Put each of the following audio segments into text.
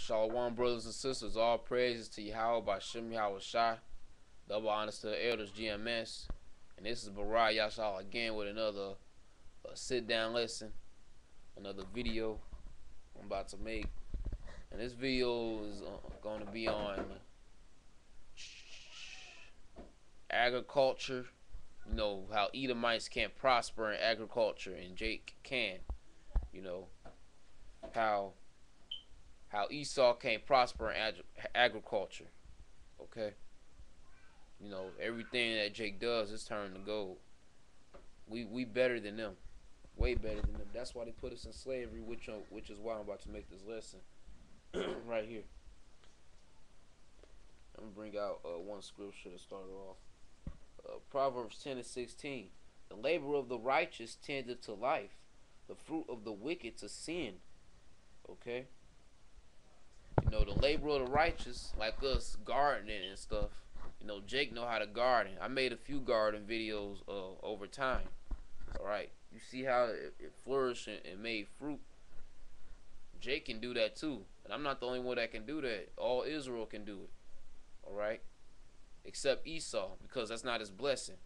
Shalom, brothers and sisters. All praises to Yahweh by Shem Yahweh Shai. Double honors to the elders, GMS. And this is Barai Yashal again with another sit down lesson, another video I'm about to make. And this video is going to be on agriculture. You know, how Edomites can't prosper in agriculture and Jake can. You know, how Esau can't prosper in agriculture. Okay? You know, everything that Jake does is turned to gold. We better than them. Way better than them. That's why they put us in slavery, which is why I'm about to make this lesson right here. I'm gonna bring out one scripture to start off. Proverbs 10:16. The labor of the righteous tendeth to life, the fruit of the wicked to sin. Okay? You know, the labor of the righteous, like us gardening and stuff. You know, Jake know how to garden. I made a few garden videos over time. Alright. You see how it flourished and made fruit. Jake can do that too. And I'm not the only one that can do that. All Israel can do it. Alright? Except Esau, because that's not his blessing.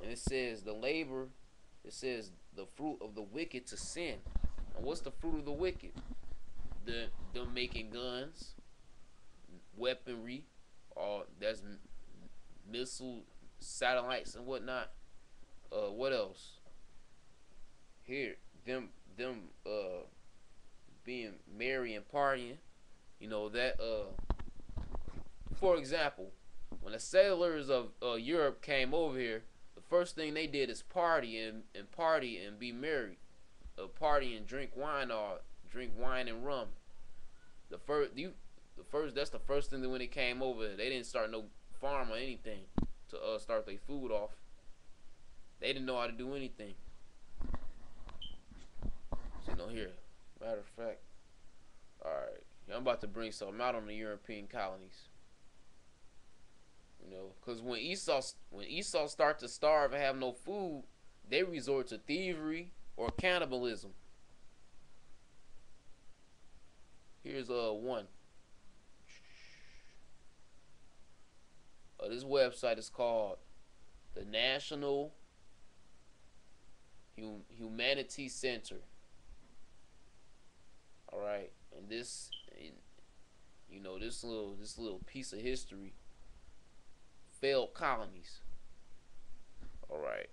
And it says the labor, it says the fruit of the wicked to sin. And what's the fruit of the wicked? Them making guns, weaponry, or that's missile satellites and whatnot. What else? Here, them being merry and partying. You know that for example, when the settlers of Europe came over here, the first thing they did is party and be merry, party and drink wine and rum. That's the first thing that when they came over, they didn't start no farm or anything to start their food off. They didn't know how to do anything. So, you know, here, matter of fact, all right, I'm about to bring something out on the European colonies. You know, because when Esau start to starve and have no food, they resort to thievery or cannibalism. Here's one. This website is called the National Humanity Center. All right, and this, you know, this little piece of history. Failed colonies. All right.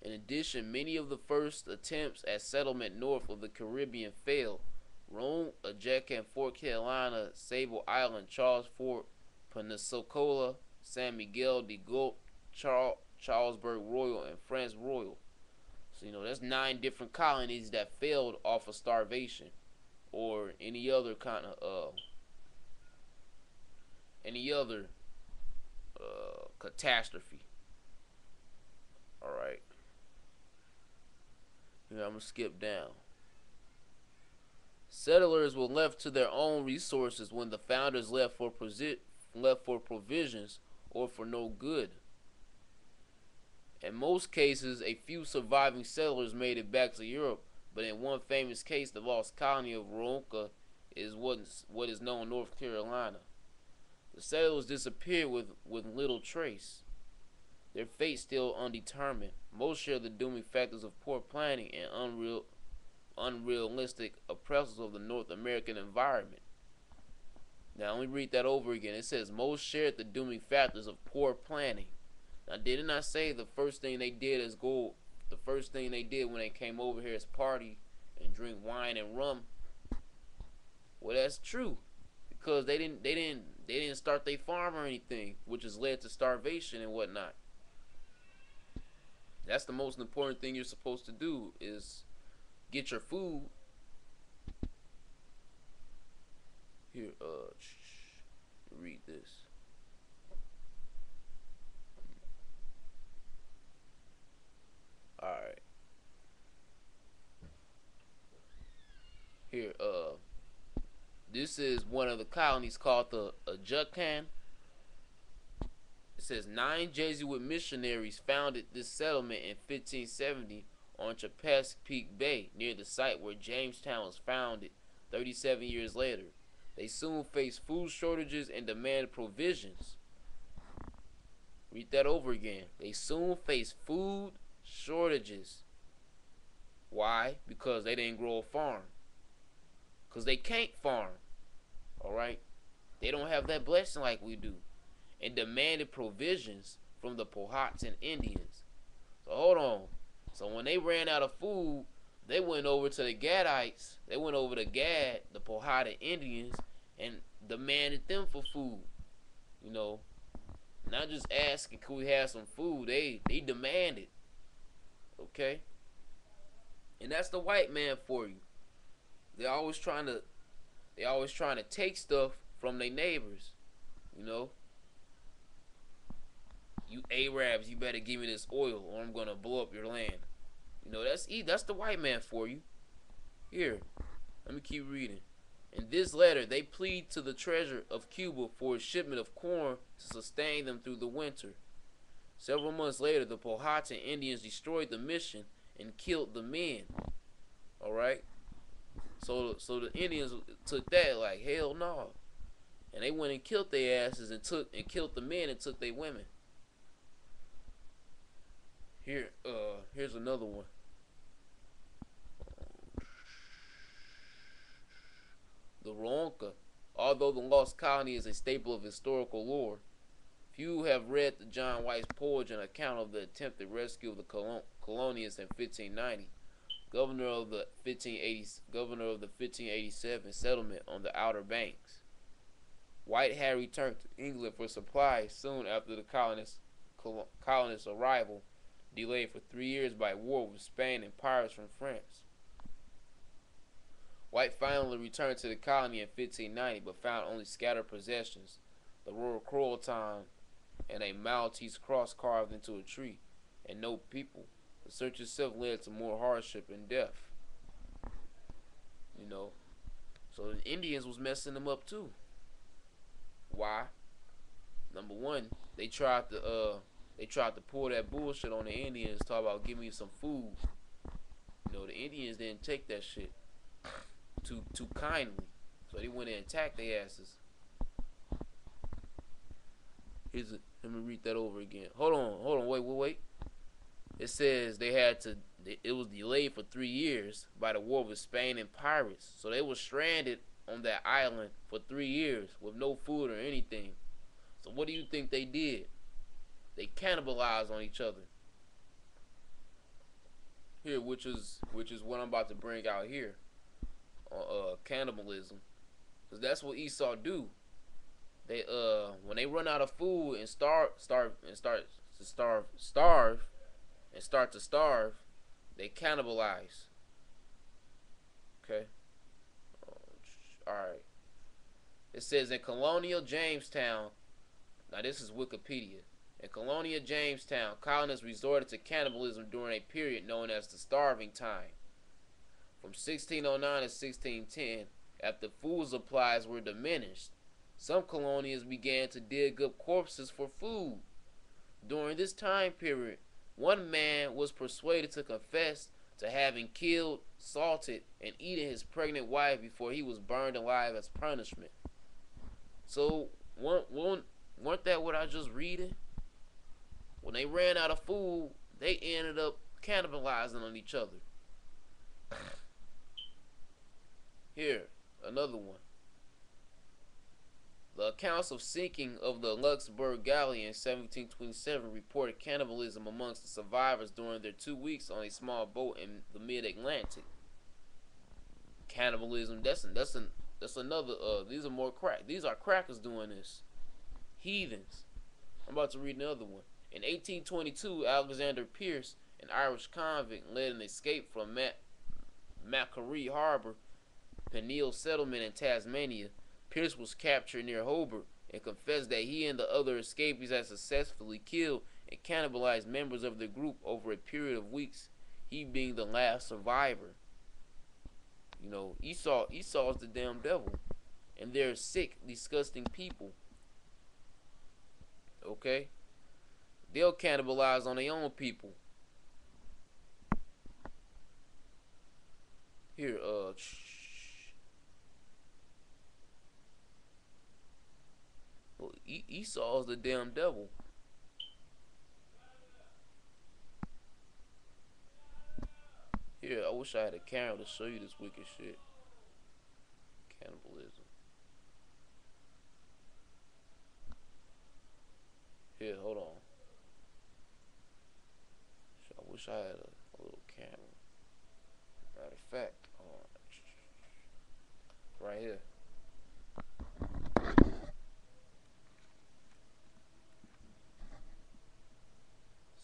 In addition, many of the first attempts at settlement north of the Caribbean failed. Rome, Ajaka and Fort Carolina, Sable Island, Charles Fort, Pensacola, San Miguel de Gulf, Charlesburg Royal, and France Royal. So, you know, that's 9 different colonies that failed off of starvation or any other kind of catastrophe. All right. Here, I'm gonna skip down. Settlers were left to their own resources when the founders left for provisions or for no good. In most cases, a few surviving settlers made it back to Europe, but in one famous case, the lost colony of Ronca is what is known North Carolina. The settlers disappeared with little trace. Their fate still undetermined. Most share the dooming factors of poor planning and unrealistic oppressors of the North American environment. Now let me read that over again. It says most shared the dooming factors of poor planning. Now didn't I say the first thing they did is the first thing they did when they came over here is party and drink wine and rum? Well, that's true. Because they didn't start their farm or anything, which has led to starvation and whatnot. That's the most important thing you're supposed to do is get your food. Here, read this. All right. Here, this is one of the colonies called the Ajukan. It says 9 Jesuit missionaries founded this settlement in 1570 on Chesapeake Bay near the site where Jamestown was founded 37 years later. They soon faced food shortages and demanded provisions. Read that over again. They soon faced food shortages. Why? Because they didn't grow a farm. Because they can't farm. Alright? They don't have that blessing like we do. And demanded provisions from the Powhatan Indians. So hold on. So when they ran out of food, they went over to the Gadites. They went over to Gad, the Powhatan Indians, and demanded them for food. You know, not just asking, could we have some food? They demanded. Okay? And that's the white man for you. They're always trying to take stuff from their neighbors. You know? You Arabs, you better give me this oil or I'm gonna blow up your land. You know, that's the white man for you. Here, let me keep reading. In this letter, they plead to the treasurer of Cuba for a shipment of corn to sustain them through the winter. Several months later, the Powhatan Indians destroyed the mission and killed the men. Alright? So the Indians took that like, hell no. And they went and killed their asses and killed the men and took their women. Here's another one. The Ronka. Although the Lost Colony is a staple of historical lore, few have read the John White's poetry and account of the attempted rescue of the colonists in 1590. Governor of the 1587 settlement on the Outer Banks. White had returned to England for supplies soon after the colonists' arrival, delayed for 3 years by war with Spain and pirates from France. White finally returned to the colony in 1590, but found only scattered possessions, the royal croatan, and a Maltese cross carved into a tree, and no people. The search itself led to more hardship and death. You know, so the Indians was messing them up too. Why? Number one, they tried to pull that bullshit on the Indians, talk about give me some food. You know, the Indians didn't take that shit too kindly, so they went and attacked their asses. Let me read that over again. Hold on, wait. It says it was delayed for 3 years by the war with Spain and pirates, so they were stranded on that island for 3 years with no food or anything. So what do you think they did? They cannibalized on each other. Here, which is what I'm about to bring out here. Cannibalism, because that's what Esau do. They when they run out of food and start to starve, they cannibalize. Okay. All right. It says in colonial Jamestown. Now this is Wikipedia. In colonial Jamestown, colonists resorted to cannibalism during a period known as the Starving Time. From 1609 to 1610, after food supplies were diminished, some colonials began to dig up corpses for food. During this time period, one man was persuaded to confess to having killed, salted, and eaten his pregnant wife before he was burned alive as punishment. So, weren't that what I just reading? When they ran out of food, they ended up cannibalizing on each other. Here, another one. The accounts of sinking of the Luxembourg galleon in 1727 reported cannibalism amongst the survivors during their 2 weeks on a small boat in the mid-Atlantic. Cannibalism, that's another. These are more crack. These are crackers doing this. Heathens. I'm about to read another one. In 1822, Alexander Pierce, an Irish convict, led an escape from Macquarie Harbor, Peniel settlement in Tasmania. Pierce was captured near Hobart and confessed that he and the other escapees had successfully killed and cannibalized members of the group over a period of weeks, he being the last survivor. You know, Esau is the damn devil, and they're sick, disgusting people. Okay? They'll cannibalize on their own people. Here, well, Esau's the damn devil. Here, I wish I had a camera to show you this wicked shit. Cannibalism. Here, hold on. I wish I had a little camera. Matter of fact, right here.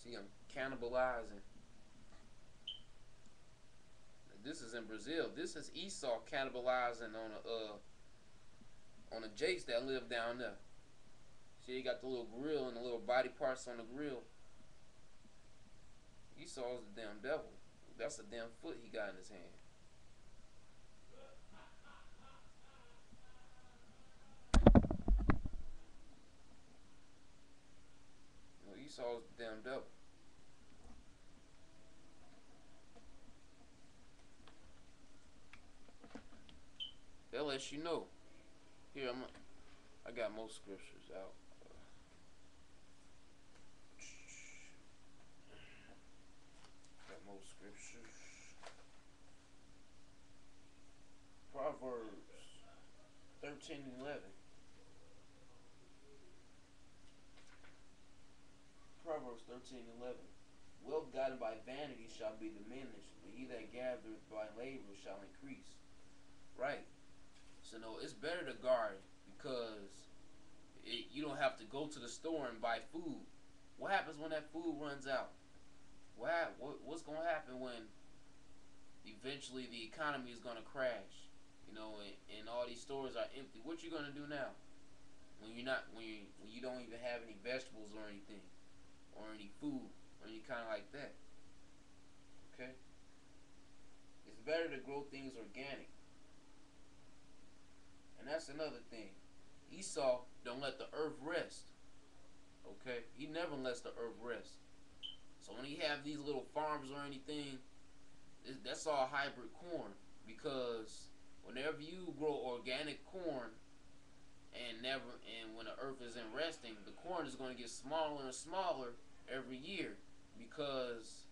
See, I'm cannibalizing. This is in Brazil. This is Esau cannibalizing on the jakes that live down there. See, he got the little grill and the little body parts on the grill. Esau's the damn devil. That's a damn foot he got in his hand. You know, Esau's the damn devil. That lets you know. Here, I got most scriptures out. Got most scriptures. Proverbs 13 and 11. Proverbs 13 and 11. Wealth gotten by vanity shall be diminished, but he that gathereth by labor shall increase. Right. So no, it's better to guard because you don't have to go to the store and buy food. What happens when that food runs out? What's going to happen when eventually the economy is going to crash? You know, and all these stores are empty. What you going to do now when you don't even have any vegetables or anything, or any food or any kind of like that? Okay, it's better to grow things organic. And that's another thing. Esau don't let the earth rest. Okay, he never lets the earth rest. So when he have these little farms or anything, that's all hybrid corn, because whenever you grow organic corn and when the earth isn't resting, the corn is going to get smaller and smaller every year, because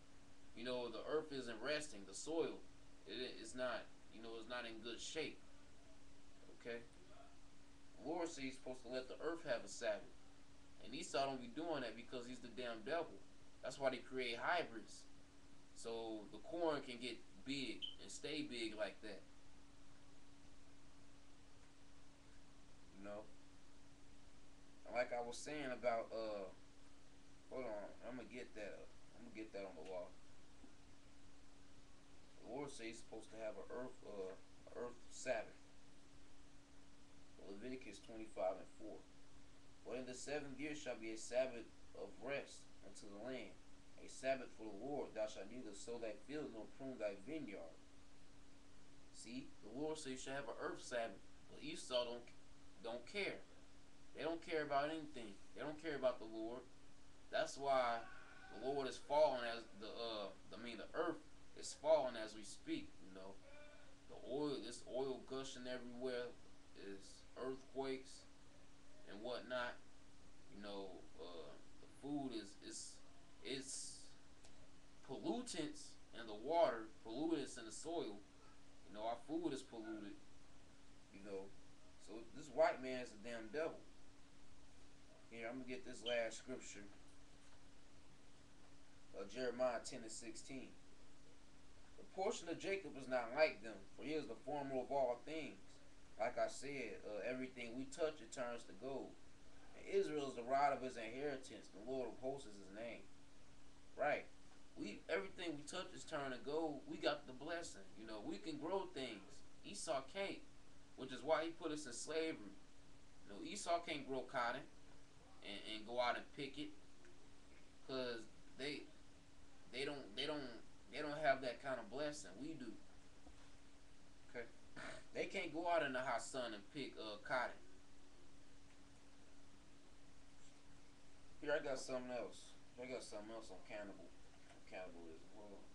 you know the earth isn't resting. The soil, it's not, it's not in good shape. Okay, the Lord says he's supposed to let the earth have a Sabbath, and Esau don't be doing that because he's the damn devil. That's why they create hybrids, so the corn can get big and stay big like that. You know, like I was saying about hold on, I'm gonna get that. I'm gonna get that on the wall. The Lord says he's supposed to have a earth Sabbath. Leviticus 25 and 4. For in the 7th year shall be a Sabbath of rest unto the land, a Sabbath for the Lord. Thou shalt neither sow thy field nor prune thy vineyard. See, the Lord says you should have an earth Sabbath, but Esau don't care. They don't care about anything. They don't care about the Lord. That's why the Lord is falling as the earth is falling as we speak. This oil gushing everywhere, is earthquakes and whatnot. The food is pollutants in the water, pollutants in the soil. Our food is polluted. So this white man is a damn devil. Here, I'm gonna get this last scripture. Jeremiah 10 and 16. The portion of Jacob is not like them, for he is the former of all things. Like I said, everything we touch, it turns to gold. And Israel is the rod of his inheritance. The Lord of hosts is his name. Right. Everything we touch is turned to gold. We got the blessing. We can grow things. Esau can't, which is why he put us in slavery. Esau can't grow cotton and go out and pick it, cause they don't have that kind of blessing. We do. Okay. They can't go out in the hot sun and pick cotton. Here I got something else. I got something else on cannibalism. Hold on.